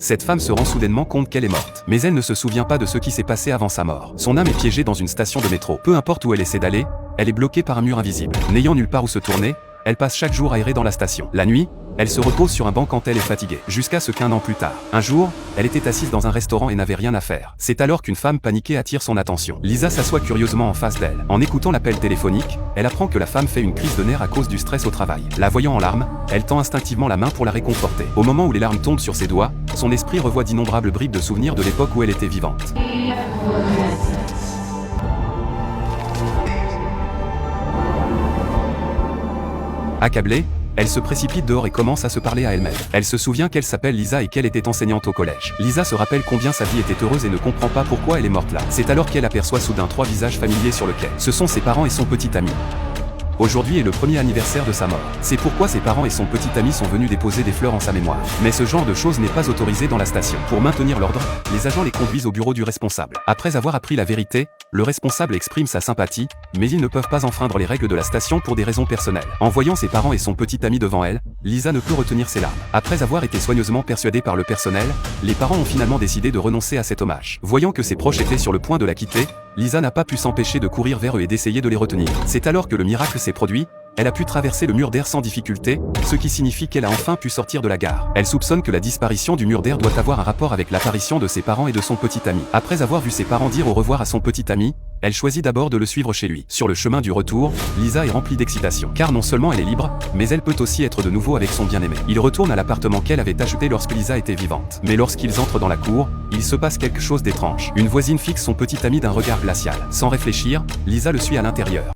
Cette femme se rend soudainement compte qu'elle est morte. Mais elle ne se souvient pas de ce qui s'est passé avant sa mort. Son âme est piégée dans une station de métro. Peu importe où elle essaie d'aller, elle est bloquée par un mur invisible. N'ayant nulle part où se tourner, elle passe chaque jour à errer dans la station. La nuit, elle se repose sur un banc quand elle est fatiguée. Jusqu'à ce qu'un an plus tard, un jour, elle était assise dans un restaurant et n'avait rien à faire. C'est alors qu'une femme paniquée attire son attention. Lisa s'assoit curieusement en face d'elle. En écoutant l'appel téléphonique, elle apprend que la femme fait une crise de nerfs à cause du stress au travail. La voyant en larmes, elle tend instinctivement la main pour la réconforter. Au moment où les larmes tombent sur ses doigts, son esprit revoit d'innombrables bribes de souvenirs de l'époque où elle était vivante. Accablée, elle se précipite dehors et commence à se parler à elle-même. Elle se souvient qu'elle s'appelle Lisa et qu'elle était enseignante au collège. Lisa se rappelle combien sa vie était heureuse et ne comprend pas pourquoi elle est morte là. C'est alors qu'elle aperçoit soudain 3 visages familiers sur le quai. Ce sont ses parents et son petit ami. Aujourd'hui est le premier anniversaire de sa mort. C'est pourquoi ses parents et son petit ami sont venus déposer des fleurs en sa mémoire. Mais ce genre de choses n'est pas autorisé dans la station. Pour maintenir l'ordre, les agents les conduisent au bureau du responsable. Après avoir appris la vérité, le responsable exprime sa sympathie, mais ils ne peuvent pas enfreindre les règles de la station pour des raisons personnelles. En voyant ses parents et son petit ami devant elle, Lisa ne peut retenir ses larmes. Après avoir été soigneusement persuadée par le personnel, les parents ont finalement décidé de renoncer à cet hommage. Voyant que ses proches étaient sur le point de la quitter, Lisa n'a pas pu s'empêcher de courir vers eux et d'essayer de les retenir. C'est alors que le miracle s'est produit. Elle a pu traverser le mur d'air sans difficulté, ce qui signifie qu'elle a enfin pu sortir de la gare. Elle soupçonne que la disparition du mur d'air doit avoir un rapport avec l'apparition de ses parents et de son petit ami. Après avoir vu ses parents dire au revoir à son petit ami, elle choisit d'abord de le suivre chez lui. Sur le chemin du retour, Lisa est remplie d'excitation. Car non seulement elle est libre, mais elle peut aussi être de nouveau avec son bien-aimé. Ils retournent à l'appartement qu'elle avait acheté lorsque Lisa était vivante. Mais lorsqu'ils entrent dans la cour, il se passe quelque chose d'étrange. Une voisine fixe son petit ami d'un regard glacial. Sans réfléchir, Lisa le suit à l'intérieur.